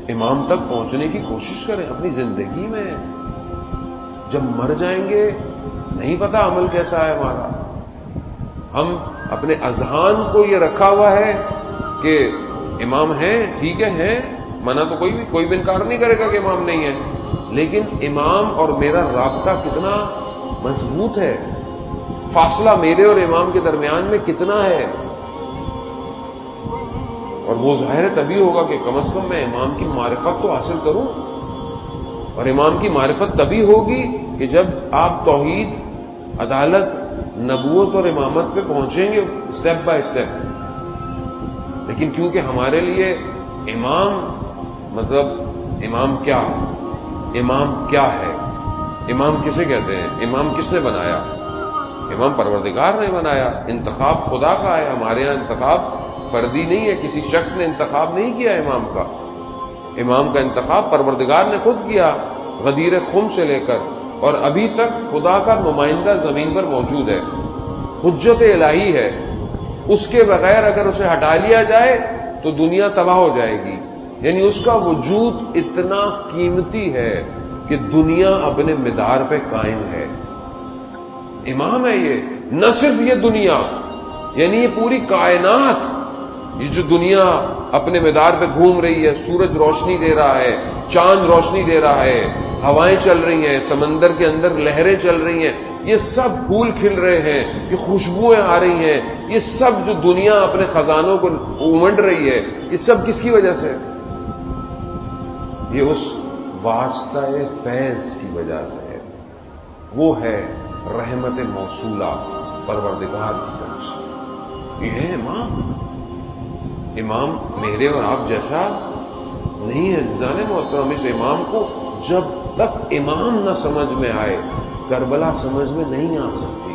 امام تک پہنچنے کی کوشش کریں اپنی زندگی میں. جب مر جائیں گے نہیں پتا عمل کیسا ہے ہمارا. ہم اپنے اذہان کو یہ رکھا ہوا ہے کہ امام ہیں، ٹھیک ہے ہیں، منع تو کوئی بھی انکار نہیں کرے گا کہ امام نہیں ہے، لیکن امام اور میرا رابطہ کتنا مضبوط ہے، فاصلہ میرے اور امام کے درمیان میں کتنا ہے. اور وہ ظاہر تبھی ہوگا کہ کم از کم میں امام کی معرفت تو حاصل کروں. اور امام کی معرفت تبھی ہوگی کہ جب آپ توحید، عدالت، نبوت اور امامت پہ پہنچیں گے اسٹیپ بائی اسٹیپ. لیکن کیونکہ ہمارے لیے امام مطلب امام کیا ہے، امام کسے کہتے ہیں، امام کس نے بنایا؟ امام پروردگار نے بنایا. انتخاب خدا کا ہے. ہمارے یہاں انتخاب فردی نہیں ہے، کسی شخص نے انتخاب نہیں کیا امام کا. امام کا انتخاب پروردگار نے خود کیا، غدیر خم سے لے کر، اور ابھی تک خدا کا نمائندہ زمین پر موجود ہے، حجت الہی ہے. اس کے بغیر اگر اسے ہٹا لیا جائے تو دنیا تباہ ہو جائے گی. یعنی اس کا وجود اتنا قیمتی ہے کہ دنیا اپنے مدار پہ قائم ہے. امام ہے یہ. نہ صرف یہ دنیا، یعنی یہ پوری کائنات، یہ جو دنیا اپنے مدار پہ گھوم رہی ہے، سورج روشنی دے رہا ہے، چاند روشنی دے رہا ہے، ہوائیں چل رہی ہیں، سمندر کے اندر لہریں چل رہی ہیں، یہ سب پھول کھل رہے ہیں، یہ خوشبوئیں آ رہی ہیں، یہ سب جو دنیا اپنے خزانوں کو امنڈ رہی ہے، یہ سب کس کی وجہ سے؟ یہ اس واسطہ فیض کی وجہ سے ہے. وہ ہے رحمت موصولہ پروردگار کی طرف سے. یہ ہے امام. امام میرے اور آپ جیسا نہیں ہے. عزیزان محترم، اس امام کو جب تک امام نہ سمجھ میں آئے کربلا سمجھ میں نہیں آ سکتی.